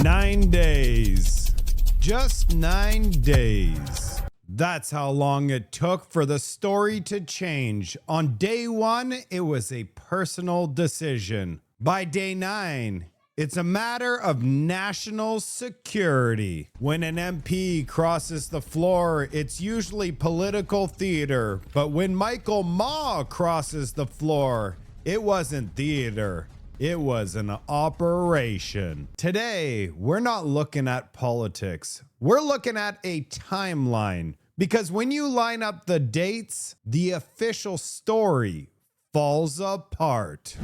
9 days. Just 9 days. That's how long it took for the story to change. On day 1, it was a personal decision. By day 9, it's a matter of national security. When an MP crosses the floor, it's usually political theater. But when Michael Ma crosses the floor, it wasn't theater. It was an operation. Today, we're not looking at politics. We're looking at a timeline. Because when you line up the dates, the official story falls apart.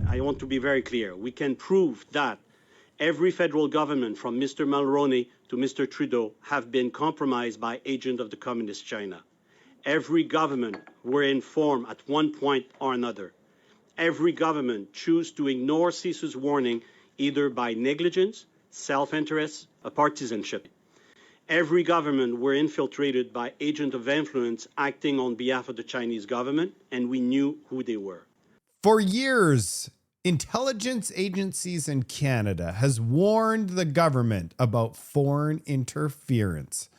I want to be very clear. We can prove that every federal government, from Mr. Mulroney to Mr. Trudeau, have been compromised by agents of the Communist China. Every government were informed at one point or another. Every government choose to ignore CISU's warning either by negligence, self-interest, or partisanship. Every government were infiltrated by agents of influence acting on behalf of the Chinese government, and we knew who they were. For years, intelligence agencies in Canada has warned the government about foreign interference.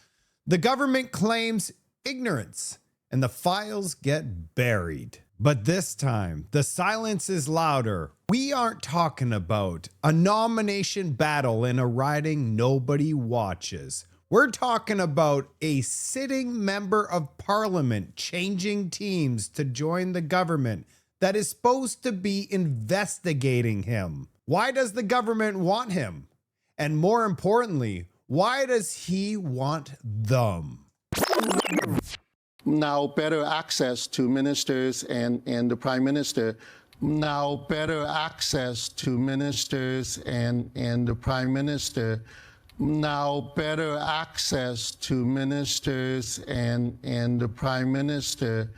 The government claims ignorance, and the files get buried. But this time, the silence is louder. We aren't talking about a nomination battle in a riding nobody watches. We're talking about a sitting member of parliament changing teams to join the government that is supposed to be investigating him. Why does the government want him? And more importantly, why does he want them? Now better access to ministers and the Prime Minister. Now better access to ministers and the Prime Minister. Now better access to ministers and the Prime Minister.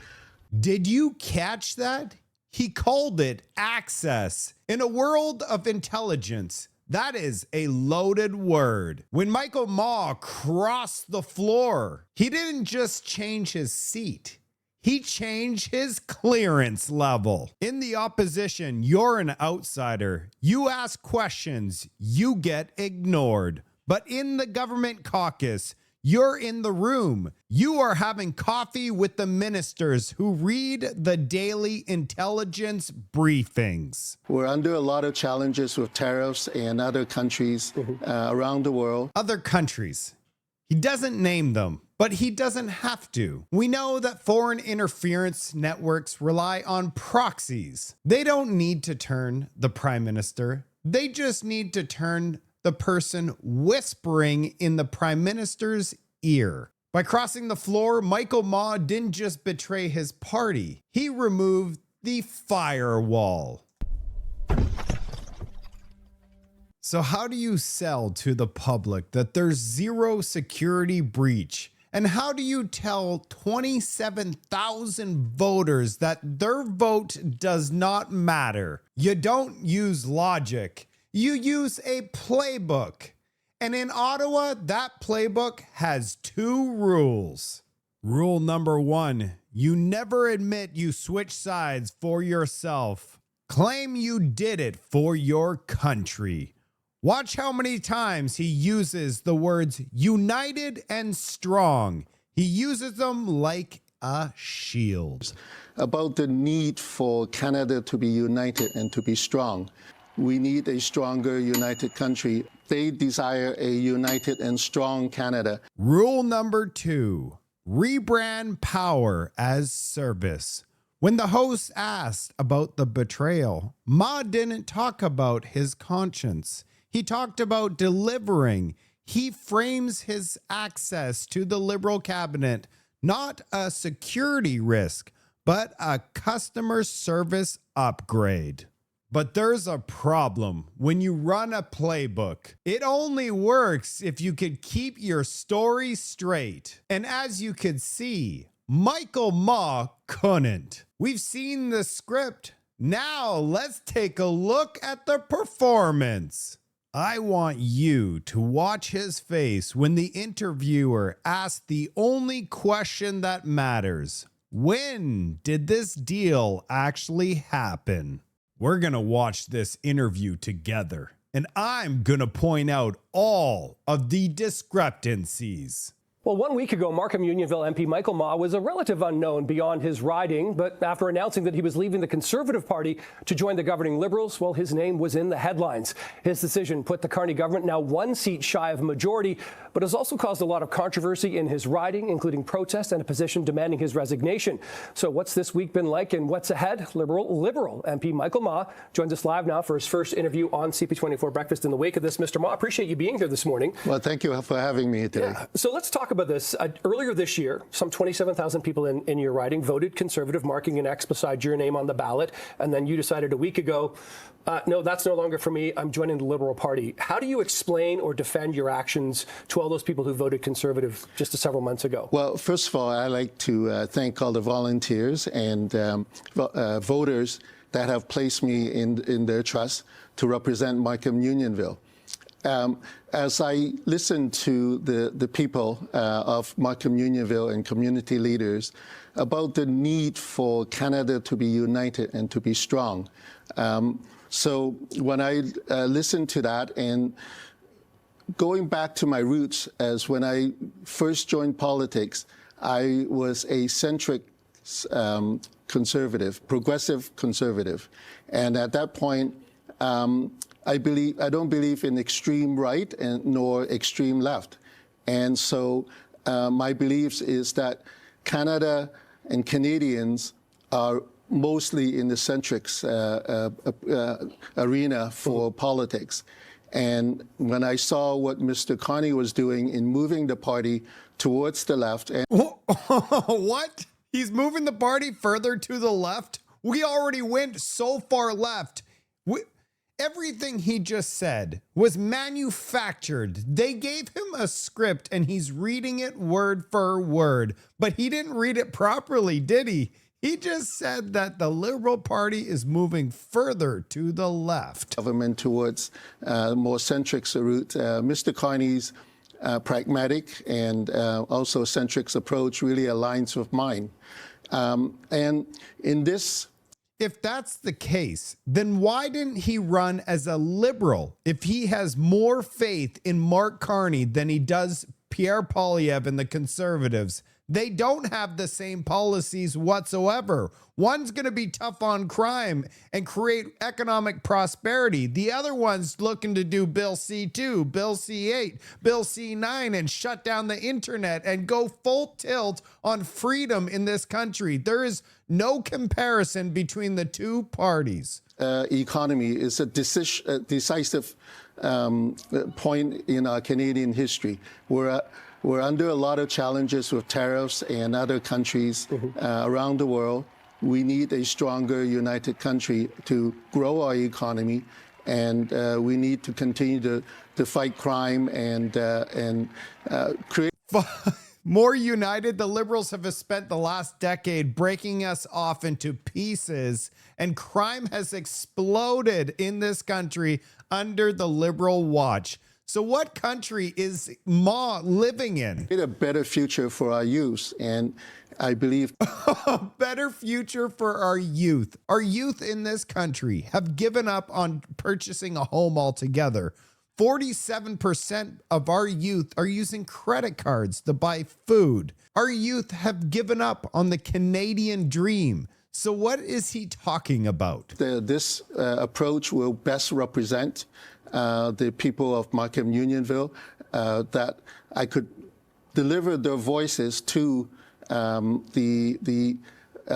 Did you catch that? He called it access. In a world of intelligence, that is a loaded word. When Michael Ma crossed the floor, he didn't just change his seat. He changed his clearance level. In the opposition, you're an outsider. You ask questions, you get ignored. But in the government caucus, you're in the room. You are having coffee with the ministers who read the daily intelligence briefings. We're under a lot of challenges with tariffs and other countries around the world. Other countries. He doesn't name them, but he doesn't have to. We know that foreign interference networks rely on proxies. They don't need to turn the Prime Minister. They just need to turn the person whispering in the Prime Minister's ear. By crossing the floor, Michael Ma didn't just betray his party. He removed the firewall. So how do you sell to the public that there's zero security breach? And how do you tell 27,000 voters that their vote does not matter? You don't use logic. You use a playbook. And in Ottawa, that playbook has 2 rules. Rule number 1, you never admit you switch sides for yourself. Claim you did it for your country. Watch how many times he uses the words united and strong. He uses them like a shield. About the need for Canada to be united and to be strong. We need a stronger, united country. They desire a united and strong Canada. Rule number 2, rebrand power as service. When the host asked about the betrayal, Ma didn't talk about his conscience. He talked about delivering. He frames his access to the Liberal cabinet not a security risk, but a customer service upgrade. But there's a problem when you run a playbook. It only works if you could keep your story straight. And as you could see, Michael Ma couldn't. We've seen the script. Now let's take a look at the performance. I want you to watch his face when the interviewer asked the only question that matters. When did this deal actually happen? We're going to watch this interview together. and I'm going to point out all of the discrepancies. Well, 1 week ago, Markham-Unionville MP Michael Ma was a relative unknown beyond his riding, but after announcing that he was leaving the Conservative Party to join the governing Liberals, well, his name was in the headlines. His decision put the Carney government now 1 seat shy of a majority, but has also caused a lot of controversy in his riding, including protest and a petition demanding his resignation. So what's this week been like and what's ahead? Liberal MP Michael Ma joins us live now for his first interview on CP24 Breakfast in the wake of this. Mr. Ma, appreciate you being here this morning. Well, thank you for having me today. Yeah. So let's talk about this. Earlier this year, some 27,000 people in your riding voted Conservative, marking an X beside your name on the ballot. And then you decided a week ago, no, that's no longer for me. I'm joining the Liberal Party. How do you explain or defend your actions to all those people who voted Conservative just several months ago? Well, first of all, I'd like to thank all the volunteers and voters that have placed me in their trust to represent Markham-Unionville. As I listened to the people of Markham-Unionville and community leaders about the need for Canada to be united and to be strong. So when I listened to that, and going back to my roots, as when I first joined politics, I was a centric conservative, progressive conservative. And at that point, I don't believe in extreme right nor extreme left. And so my beliefs is that Canada and Canadians are mostly in the centrics arena for politics. And when I saw what Mr. Carney was doing in moving the party towards the left. And What? He's moving the party further to the left? We already went so far left. Everything he just said was manufactured. They gave him a script and he's reading it word for word, but he didn't read it properly, did he? He just said that the Liberal Party is moving further to the left. Government towards more centric route. Mr. Carney's pragmatic and also centric approach really aligns with mine. And in this, if that's the case, then why didn't he run as a Liberal if he has more faith in Mark Carney than he does Pierre Poilievre and the Conservatives? They don't have the same policies whatsoever. One's going to be tough on crime and create economic prosperity. The other one's looking to do Bill C2, Bill C8, Bill C9 and shut down the internet and go full tilt on freedom in this country. There is no comparison between the two parties. Economy is a decisive point in our Canadian history. We're under a lot of challenges with tariffs and other countries around the world. We need a stronger, united country to grow our economy, and we need to continue to fight crime and create. More united, the Liberals have spent the last decade breaking us off into pieces, and crime has exploded in this country under the Liberal watch. So what country is Ma living in? A better future for our youth, and I believe a better future for our youth. Our youth in this country have given up on purchasing a home altogether. 47% of our youth are using credit cards to buy food. Our youth have given up on the Canadian dream. So what is he talking about? This approach will best represent the people of Markham-Unionville, that I could deliver their voices to the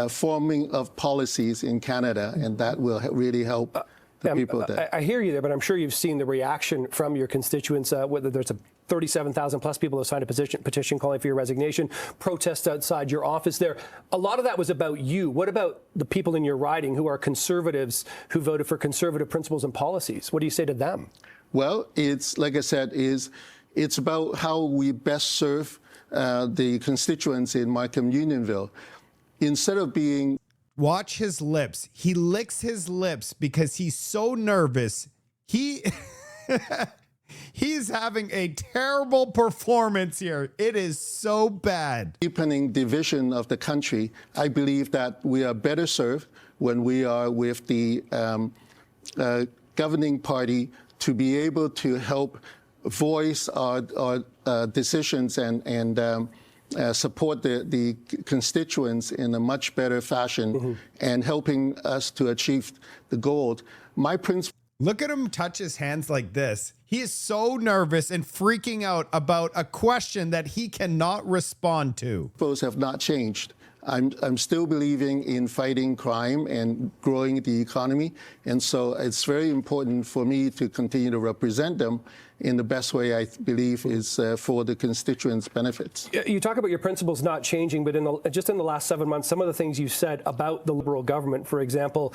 forming of policies in Canada, and that will really help the people there. I hear you there, but I'm sure you've seen the reaction from your constituents, whether there's a 37,000 plus people who signed a petition calling for your resignation, protests outside your office there. A lot of that was about you. What about the people in your riding who are conservatives, who voted for conservative principles and policies? What do you say to them? Well, it's, like I said, it's about how we best serve the constituents in Markham-Unionville. Instead of being... Watch his lips. He licks his lips because he's so nervous. He's having a terrible performance here. It is so bad. Deepening division of the country, I believe that we are better served when we are with the governing party to be able to help voice our decisions and support the constituents in a much better fashion and helping us to achieve the goal. My principle. Look at him touch his hands like this. He is so nervous and freaking out about a question that he cannot respond to. Principles have not changed. I'm still believing in fighting crime and growing the economy. And so it's very important for me to continue to represent them in the best way I believe is for the constituents' benefits. You talk about your principles not changing, but just in the last 7 months, some of the things you said about the Liberal government, for example,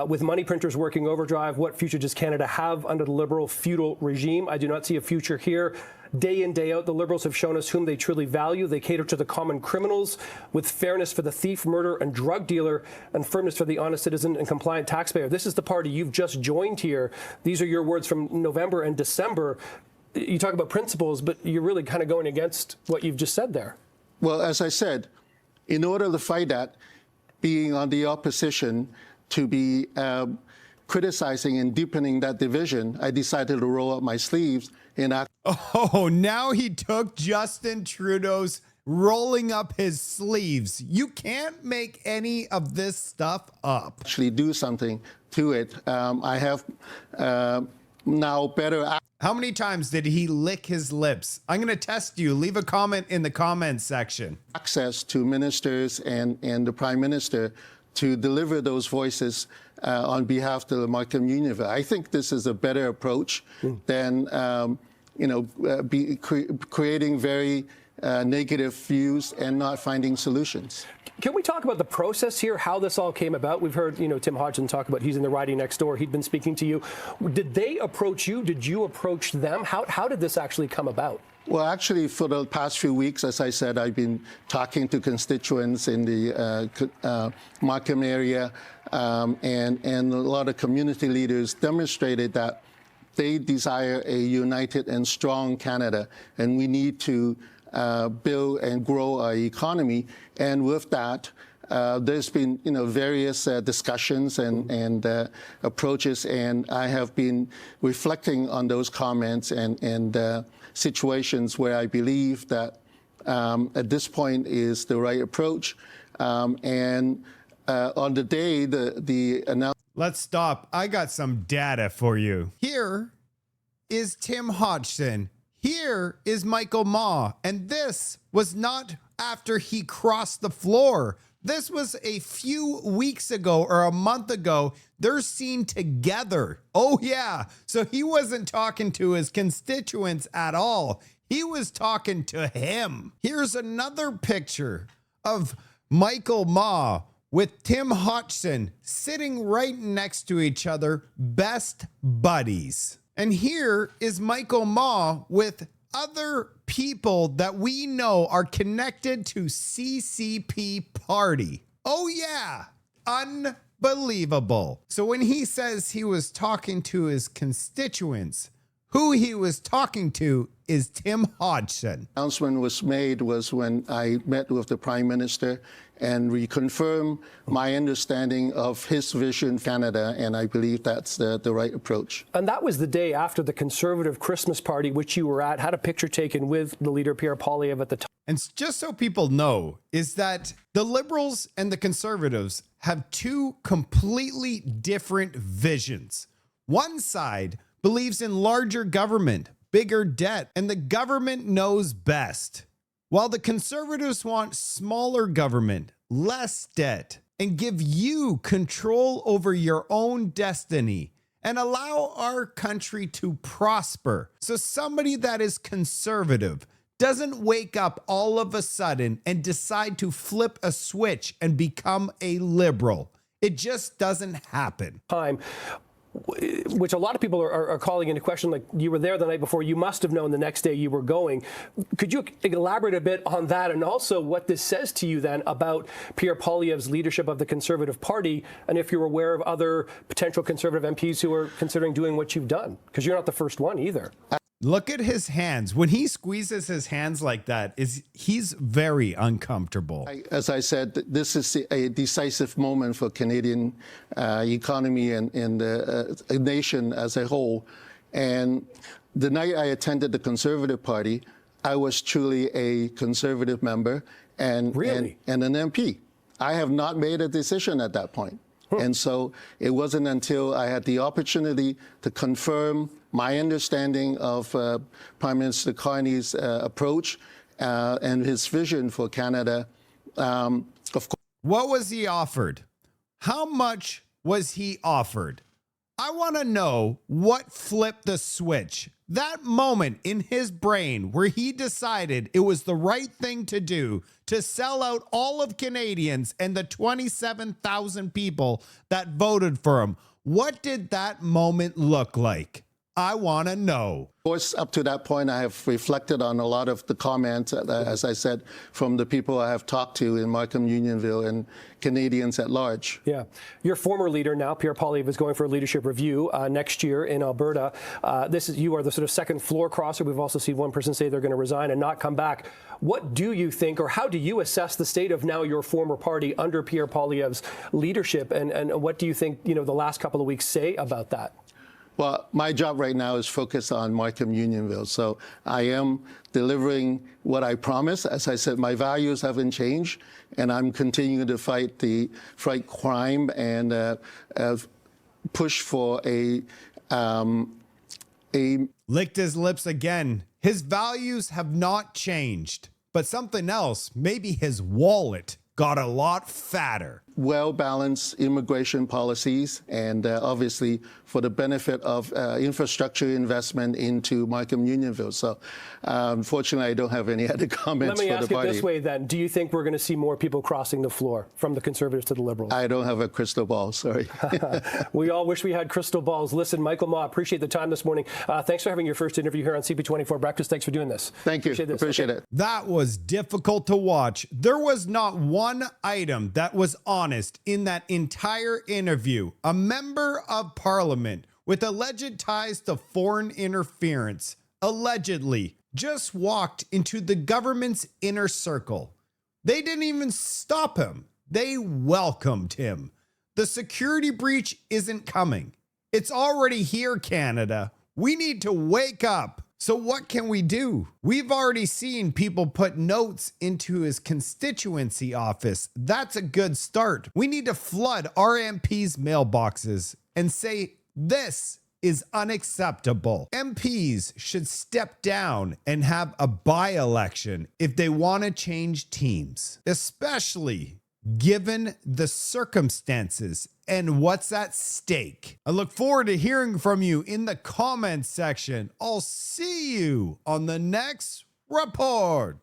with money printers working overdrive, what future does Canada have under the Liberal feudal regime? I do not see a future here. Day in, day out, the Liberals have shown us whom they truly value. They cater to the common criminals with fairness for the thief, murderer, and drug dealer, and firmness for the honest citizen and compliant taxpayer. This is the party you've just joined here. These are your words from November and December. You talk about principles, but you're really kind of going against what you've just said there. Well, as I said, in order to fight that, being on the opposition, to be criticizing and deepening that division, I decided to roll up my sleeves and act. Oh, now he took Justin Trudeau's rolling up his sleeves. You can't make any of this stuff up. Actually do something to it. I have now better. How many times did he lick his lips? I'm going to test you. Leave a comment in the comments section. Access to ministers and the Prime Minister to deliver those voices on behalf of the Markham Unionville. I think this is a better approach than creating very negative views and not finding solutions. Can we talk about the process here, how this all came about? We've heard, Tim Hodgson talk about he's in the riding next door. He'd been speaking to you. Did they approach you? Did you approach them? How did this actually come about? Well, actually, for the past few weeks, as I said, I've been talking to constituents in the Markham area, and a lot of community leaders demonstrated that they desire a united and strong Canada, and we need to build and grow our economy. And with that, there's been, various discussions and approaches, and I have been reflecting on those comments and situations where I believe that at this point is the right approach. And on the day the announcement. Let's stop. I got some data for you. Here is Tim Hodgson. Here is Michael Ma. And this was not after he crossed the floor. This was a few weeks ago or a month ago. They're seen together. Oh, yeah. So he wasn't talking to his constituents at all. He was talking to him. Here's another picture of Michael Ma with Tim Hodgson sitting right next to each other, best buddies. And here is Michael Ma with other people that we know are connected to CCP party. Oh yeah, unbelievable. So when he says he was talking to his constituents, who he was talking to is Tim Hodgson. Announcement was made was when I met with the Prime Minister and reconfirmed my understanding of his vision for Canada, and I believe that's the right approach. And that was the day after the Conservative Christmas party, which you were at, had a picture taken with the leader, Pierre Poilievre, at the time. And just so people know, is that the Liberals and the Conservatives have two completely different visions. One side believes in larger government, bigger debt, and the government knows best. While the Conservatives want smaller government, less debt, and give you control over your own destiny and allow our country to prosper. So somebody that is conservative doesn't wake up all of a sudden and decide to flip a switch and become a liberal. It just doesn't happen. Time, which a lot of people are calling into question, like you were there the night before, you must have known the next day you were going. Could you elaborate a bit on that, and also what this says to you then about Pierre Poilievre's leadership of the Conservative Party, and if you're aware of other potential Conservative MPs who are considering doing what you've done? Because you're not the first one either. Look at his hands. When he squeezes his hands like that, he's very uncomfortable. As I said, this is a decisive moment for Canadian economy and the nation as a whole. And the night I attended the Conservative Party, I was truly a Conservative member and an MP. I have not made a decision at that point. And so it wasn't until I had the opportunity to confirm my understanding of Prime Minister Carney's approach and his vision for Canada. Of course. What was he offered? How much was he offered? I want to know what flipped the switch. That moment in his brain where he decided it was the right thing to do to sell out all of Canadians and the 27,000 people that voted for him. What did that moment look like? I want to know. Of course, up to that point, I have reflected on a lot of the comments, as I said, from the people I have talked to in Markham, Unionville, and Canadians at large. Yeah. Your former leader now, Pierre Poilievre, is going for a leadership review next year in Alberta. You are the sort of second floor crosser. We've also seen one person say they're going to resign and not come back. What do you think, or how do you assess the state of now your former party under Pierre Poilievre's leadership, and what do you think, the last couple of weeks say about that? Well, my job right now is focused on Markham Unionville. So I am delivering what I promised. As I said, my values haven't changed, and I'm continuing to fight crime and push for a licked his lips again. His values have not changed, but something else, maybe his wallet got a lot fatter. Well-balanced immigration policies, and obviously for the benefit of infrastructure investment into Markham Unionville. So unfortunately, I don't have any other comments for the party. Let me ask it this way then. Do you think we're going to see more people crossing the floor from the Conservatives to the Liberals? I don't have a crystal ball, sorry. We all wish we had crystal balls. Listen, Michael Ma, appreciate the time this morning. Thanks for having your first interview here on CP24 Breakfast. Thanks for doing this. Thank you. Appreciate it. That was difficult to watch. There was not one item that was honest in that entire interview. A member of parliament with alleged ties to foreign interference allegedly just walked into the government's inner circle. They didn't even stop him. They welcomed him. The security breach isn't coming. It's already here, Canada. We need to wake up. So what can we do? We've already seen people put notes into his constituency office. That's a good start. We need to flood our MPs' mailboxes and say, this is unacceptable. MPs should step down and have a by-election if they want to change teams, especially given the circumstances and what's at stake. I look forward to hearing from you in the comments section. I'll see you on the next report.